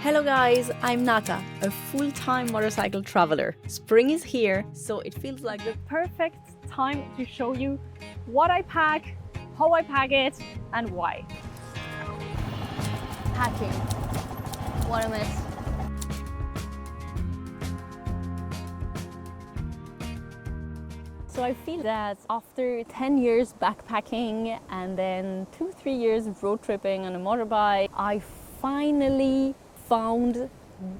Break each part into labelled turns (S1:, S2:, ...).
S1: Hello guys, I'm Nata, a full-time motorcycle traveler. Spring is here, so it feels like the perfect time to show you what I pack, how I pack it, and why. Packing. What a mess. So I feel that after 10 years backpacking and then 2-3 years of road tripping on a motorbike, I finally found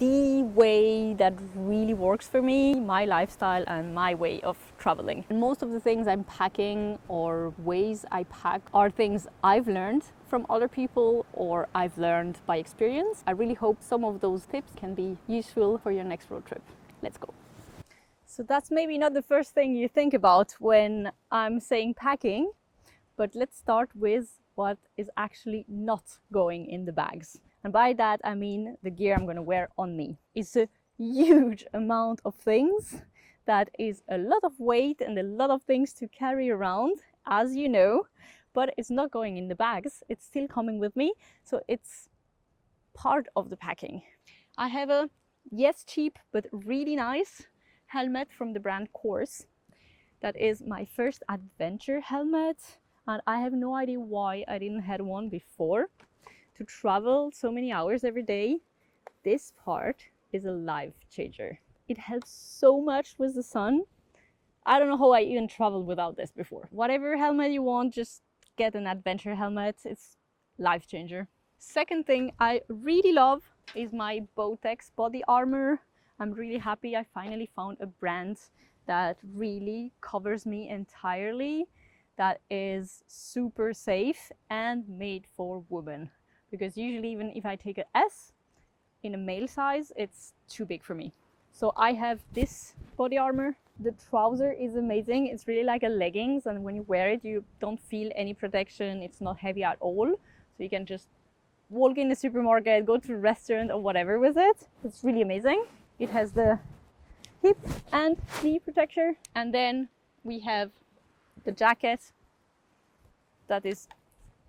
S1: the way that really works for me, my lifestyle and my way of traveling. And most of the things I'm packing or ways I pack are things I've learned from other people or I've learned by experience. I really hope some of those tips can be useful for your next road trip. Let's go. So that's maybe not the first thing you think about when I'm saying packing, but let's start with what is actually not going in the bags. And by that, I mean the gear I'm going to wear on me. It's a huge amount of things. That is a lot of weight and a lot of things to carry around, as you know, but it's not going in the bags. It's still coming with me. So it's part of the packing. I have a, yes, cheap, but really nice helmet from the brand Course. That is my first adventure helmet. And I have no idea why I didn't have one before. To travel so many hours every day, this part is a life changer. It helps so much with the sun. I don't know how I even traveled without this before. Whatever helmet you want, just get an adventure helmet. It's life changer. Second thing I really love is my Bowtex body armor. I'm really happy I finally found a brand that really covers me entirely, that is super safe and made for women. Because usually even if I take an S in a male size, it's too big for me. So I have this body armor. The trouser is amazing. It's really like a leggings, and when you wear it, you don't feel any protection. It's not heavy at all. So you can just walk in the supermarket, go to a restaurant or whatever with it. It's really amazing. It has the hip and knee protector. And then we have the jacket that is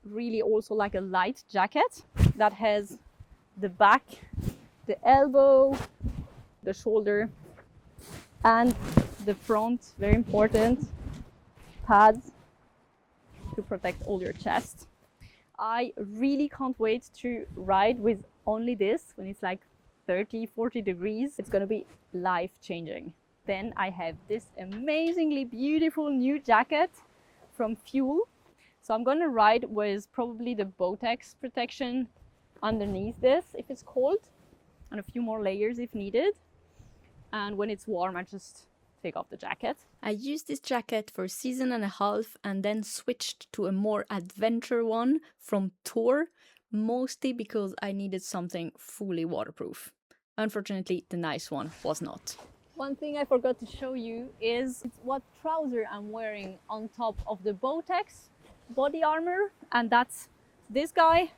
S1: really also like a light jacket that has the back, the elbow, the shoulder, and the front, very important, pads to protect all your chest. I really can't wait to ride with only this when it's like 30-40 degrees. It's gonna be life-changing. Then I have this amazingly beautiful new jacket from Fuel. So I'm going to ride with probably the Bowtex protection underneath this if it's cold, and a few more layers if needed. And when it's warm, I just take off the jacket. I used this jacket for a season and a half and then switched to a more adventure one from T.ur, mostly because I needed something fully waterproof. Unfortunately, the nice one was not. One thing I forgot to show you is what trouser I'm wearing on top of the Bowtex body armor, and that's this guy,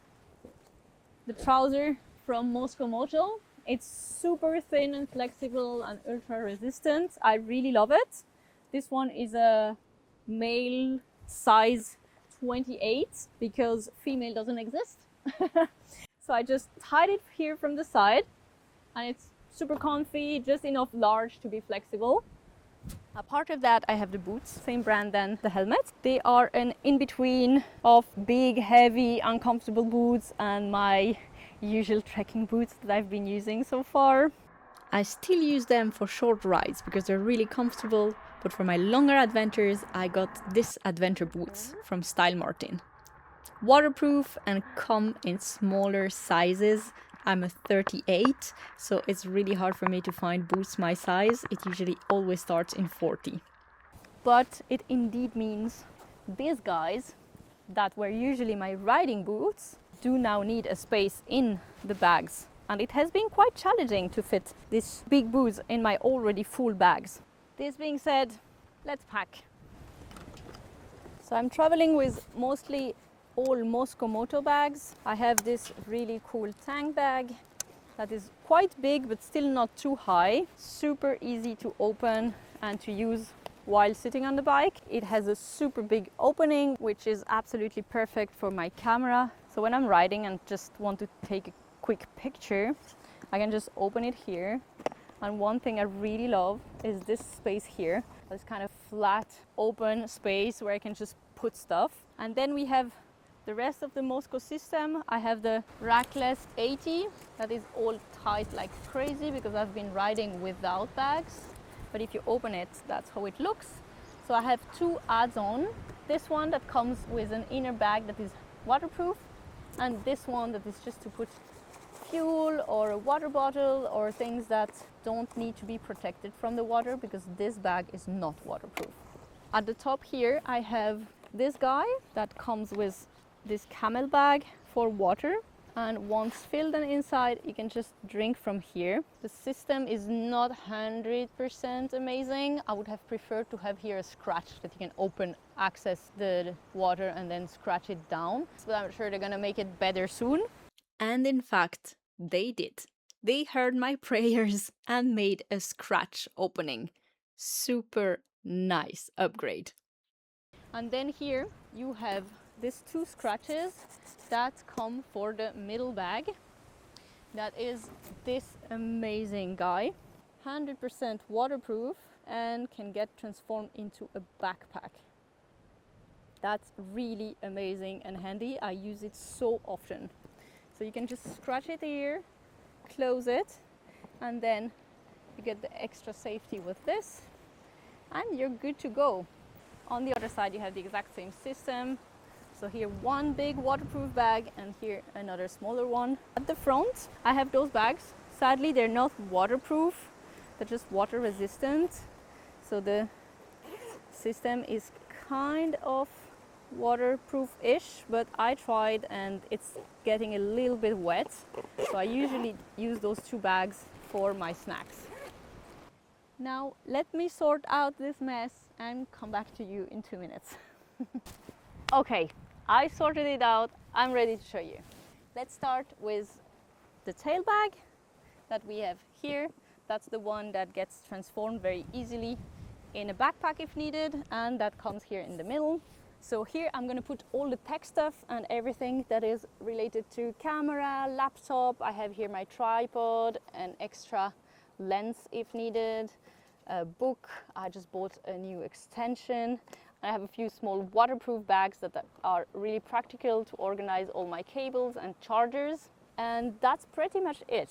S1: the trouser from Mosko Moto. It's super thin and flexible and ultra resistant. I really love it. This one is a male size 28 because female doesn't exist. So I just tied it here from the side, and it's super comfy, just enough large to be flexible. Apart of that, I have the boots, same brand than the helmet. They are an in-between of big, heavy, uncomfortable boots and my usual trekking boots that I've been using so far. I still use them for short rides because they're really comfortable, but for my longer adventures, I got this adventure boots from Style Martin. Waterproof and come in smaller sizes. I'm a 38, so it's really hard for me to find boots my size. It usually always starts in 40. But it indeed means these guys that were usually my riding boots do now need a space in the bags. And it has been quite challenging to fit these big boots in my already full bags. This being said, let's pack. So I'm traveling with mostly all Mosko Moto bags. I have this really cool tank bag that is quite big but still not too high. Super easy to open and to use while sitting on the bike. It has a super big opening, which is absolutely perfect for my camera. So when I'm riding and just want to take a quick picture, I can just open it here. And one thing I really love is this space here. This kind of flat, open space where I can just put stuff. And then we have the rest of the Mosko system. I have the Reckless 80 that is all tight like crazy because I've been riding without bags. But if you open it, that's how it looks. So I have two adds-on. This one that comes with an inner bag that is waterproof, and this one that is just to put fuel or a water bottle or things that don't need to be protected from the water, because this bag is not waterproof. At the top here I have this guy that comes with this camel bag for water, and once filled and inside you can just drink from here. The system is not 100% amazing. I would have preferred to have here a scratch that you can open, access the water and then scratch it down, but I'm sure they're gonna make it better soon. And in fact they did. They heard my prayers and made a scratch opening. Super nice upgrade. And then here you have these two scratches that come for the middle bag. That is this amazing guy, 100% waterproof and can get transformed into a backpack. That's really amazing and handy. I use it so often. So you can just scratch it here, close it, and then you get the extra safety with this, and you're good to go. On the other side you have the exact same system. So here one big waterproof bag and here another smaller one. At the front I have those bags. Sadly they're not waterproof, they're just water resistant. So the system is kind of waterproof-ish, but I tried and it's getting a little bit wet. So I usually use those two bags for my snacks. Now let me sort out this mess and come back to you in 2 minutes. Okay, I sorted it out. I'm ready to show you. Let's start with the tail bag that we have here. That's the one that gets transformed very easily in a backpack if needed, and that comes here in the middle. So here I'm going to put all the tech stuff and everything that is related to camera, laptop. I have here my tripod, an extra lens if needed, a book. I just bought a new extension. I have a few small waterproof bags that are really practical to organize all my cables and chargers. And that's pretty much it.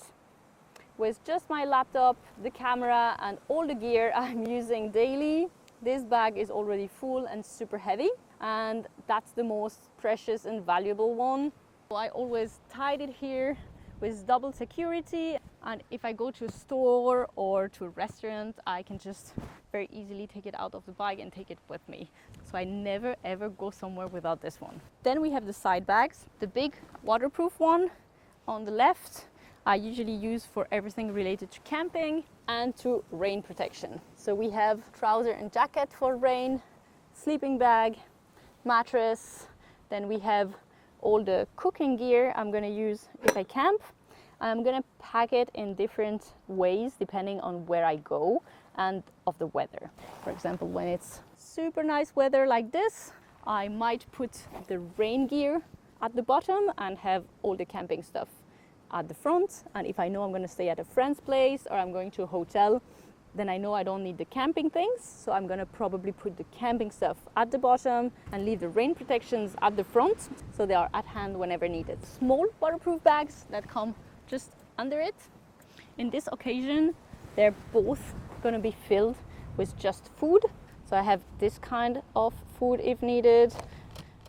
S1: With just my laptop, the camera and all the gear I'm using daily, this bag is already full and super heavy, and that's the most precious and valuable one. So I always tied it here with double security, and if I go to a store or to a restaurant, I can just very easily take it out of the bike and take it with me. So I never ever go somewhere without this one. Then we have the side bags. The big waterproof one on the left I usually use for everything related to camping and to rain protection. So we have trouser and jacket for rain, sleeping bag, mattress. Then we have all the cooking gear I'm going to use if I camp. And I'm going to pack it in different ways depending on where I go and of the weather. For example, when it's super nice weather like this, I might put the rain gear at the bottom and have all the camping stuff at the front. And if I know I'm going to stay at a friend's place or I'm going to a hotel, then I know I don't need the camping things, so I'm going to probably put the camping stuff at the bottom and leave the rain protections at the front so they are at hand whenever needed. Small waterproof bags that come just under it. In this occasion they're both going to be filled with just food. So I have this kind of food if needed,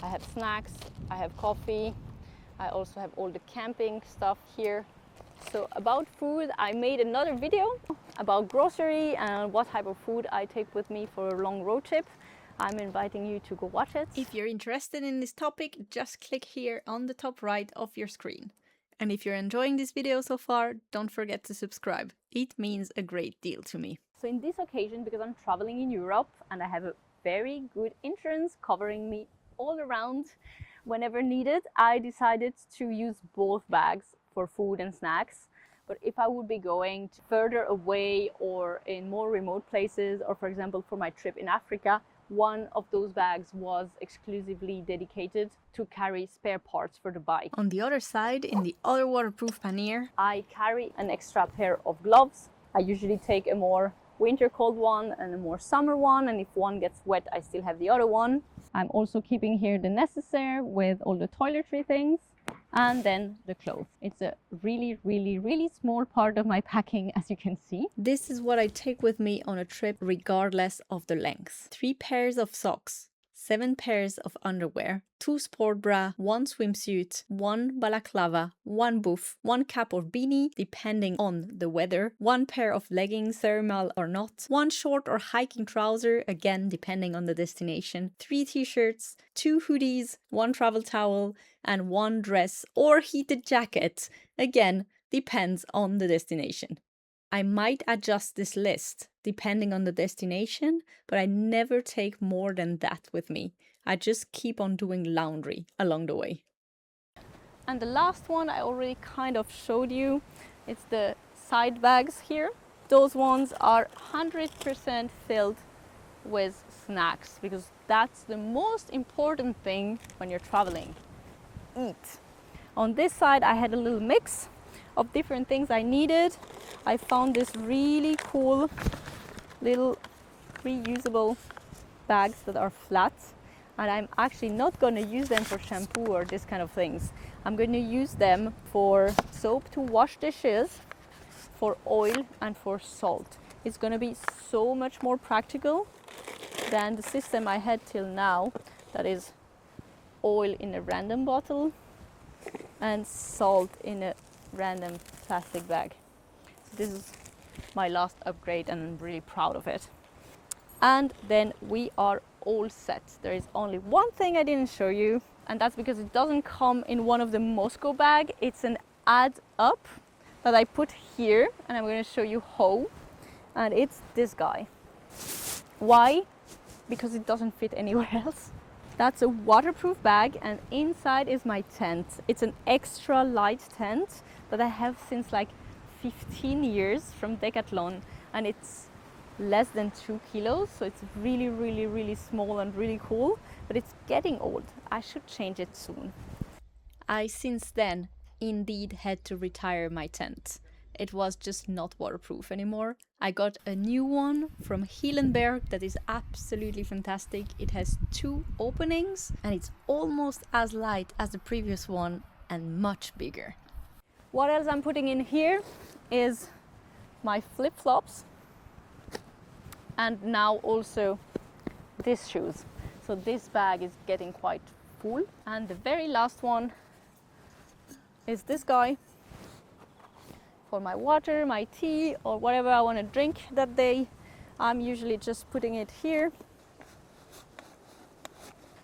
S1: I have snacks, I have coffee, I also have all the camping stuff here. So about food, I made another video about grocery and what type of food I take with me for a long road trip. I'm inviting you to go watch it. If you're interested in this topic, just click here on the top right of your screen. And if you're enjoying this video so far, don't forget to subscribe. It means a great deal to me. So in this occasion, because I'm traveling in Europe and I have a very good insurance covering me all around whenever needed, I decided to use both bags for food and snacks. But if I would be going further away or in more remote places, or for example for my trip in Africa, one of those bags was exclusively dedicated to carry spare parts for the bike.
S2: On the other side, in the other waterproof pannier,
S1: I carry an extra pair of gloves. I usually take a more winter cold one and a more summer one, and if one gets wet I still have the other one. I'm also keeping here the necessaire with all the toiletry things, and then the clothes. It's a really small part of my packing, as you can see.
S2: this is what I take with me on a trip regardless of the length. 3 pairs of socks, 7 pairs of underwear, 2 sport bra, 1 swimsuit, 1 balaclava, 1 buff, 1 cap or beanie depending on the weather, 1 pair of leggings, thermal or not, 1 short or hiking trouser, again depending on the destination, 3 t-shirts, 2 hoodies, 1 travel towel, and 1 dress or heated jacket, again depends on the destination. I might adjust this list depending on the destination, but I never take more than that with me. I just keep on doing laundry along the way.
S1: And the last one I already kind of showed you. It's the side bags here. Those ones are 100% filled with snacks, because that's the most important thing when you're traveling. Eat. On this side I had a little mix of different things I needed. I found this really cool little reusable bags that are flat, and I'm actually not going to use them for shampoo or this kind of things. I'm going to use them for soap to wash dishes, for oil, and for salt. It's going to be so much more practical than the system I had till now, that is oil in a random bottle and salt in a random plastic bag. So this is my last upgrade and I'm really proud of it. And then we are all set. There is only one thing I didn't show you, and that's because it doesn't come in one of the Mosko bag. It's an add up that I put here, and I'm going to show you how. And it's this guy. Why? Because it doesn't fit anywhere else. That's a waterproof bag, and inside is my tent. It's an extra light tent that I have since like 15 years from Decathlon, and it's less than 2 kilos, so it's really small and really cool, but it's getting old. I should change it soon.
S2: I since then indeed had to retire my tent. It was just not waterproof anymore. I got a new one from Hillenberg that is absolutely fantastic. It has 2 openings and it's almost as light as the previous one and much bigger.
S1: What else I'm putting in here is my flip-flops, and now also these shoes. So this bag is getting quite full. And the very last one is this guy for my water, my tea, or whatever I want to drink that day. I'm usually just putting it here,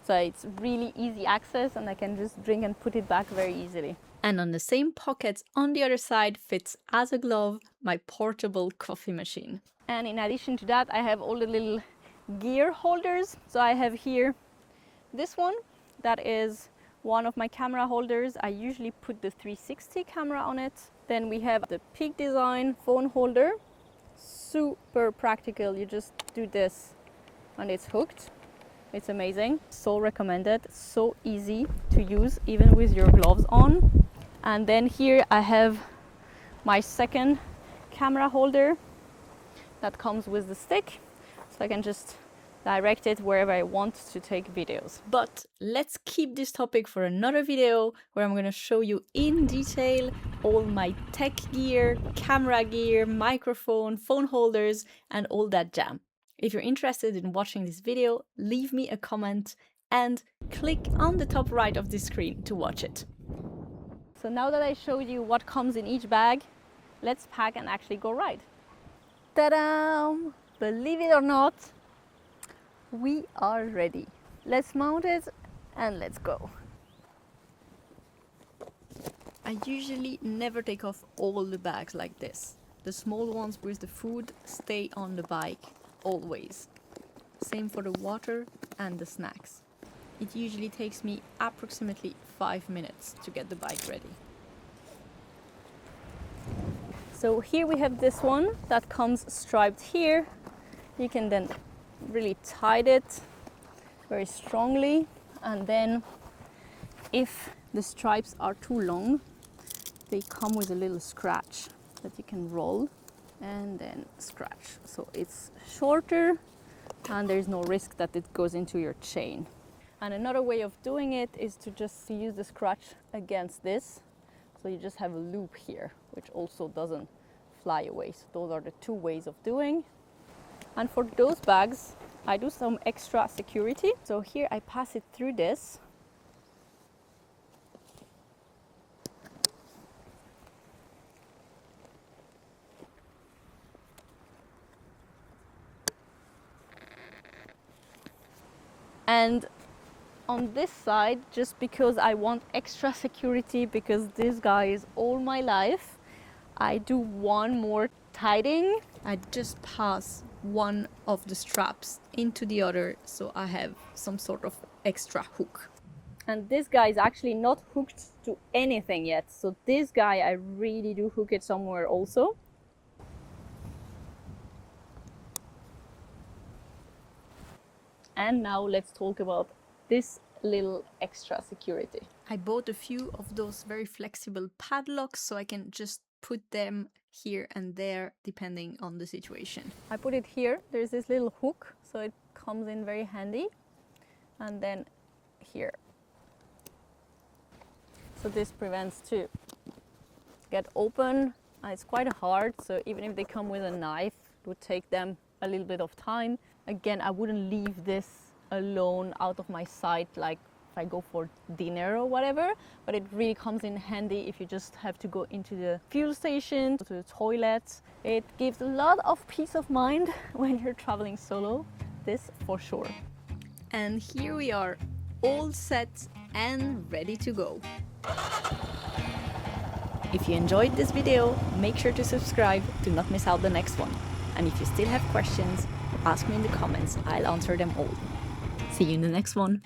S1: so it's really easy access and I can just drink and put it back very easily.
S2: And on the same pockets on the other side fits as a glove my portable coffee machine.
S1: And in addition to that, I have all the little gear holders. So I have here this one that is one of my camera holders. I usually put the 360 camera on it. Then we have the Peak Design phone holder. Super practical. You just do this and it's hooked. It's amazing. So recommended. So easy to use even with your gloves on. And then here I have my second camera holder that comes with the stick, so I can just direct it wherever I want to take videos.
S2: But let's keep this topic for another video where I'm going to show you in detail all my tech gear, camera gear, microphone, phone holders, and all that jam. If you're interested in watching this video, leave me a comment and click on the top right of the screen to watch it.
S1: So now that I showed you what comes in each bag, let's pack and actually go ride. Ta-da! Believe it or not, we are ready. Let's mount it and let's go.
S2: I usually never take off all the bags like this. The small ones with the food stay on the bike, always. Same for the water and the snacks. It usually takes me approximately 5 minutes to get the bike ready.
S1: So here we have this one that comes striped here. You can then really tie it very strongly, and then if the stripes are too long, they come with a little scratch that you can roll and then scratch. So it's shorter and there's no risk that it goes into your chain. And another way of doing it is to just use the scratch against this. So you just have a loop here, which also doesn't fly away. So those are the two ways of doing. And for those bags, I do some extra security. So here I pass it through this. And on this side, just because I want extra security, because this guy is all my life, I do one more tightening.
S2: I just pass one of the straps into the other, so I have some sort of extra hook.
S1: And this guy is actually not hooked to anything yet. So this guy, I really do hook it somewhere also. And now let's talk about this little extra security.
S2: I bought a few of those very flexible padlocks so I can just put them here and there depending on the situation.
S1: I put it here. There's this little hook, so it comes in very handy. And then here. So this prevents to get open. It's quite hard, so even if they come with a knife, it would take them a little bit of time. Again, I wouldn't leave this alone out of my sight, like if I go for dinner or whatever, but it really comes in handy if you just have to go into the fuel station, to the toilet. It gives a lot of peace of mind when you're traveling solo, this for sure.
S2: And here we are, all set and ready to go. If you enjoyed this video, make sure to subscribe to not miss out the next one. And if you still have questions, ask me in the comments, I'll answer them all. See you in the next one.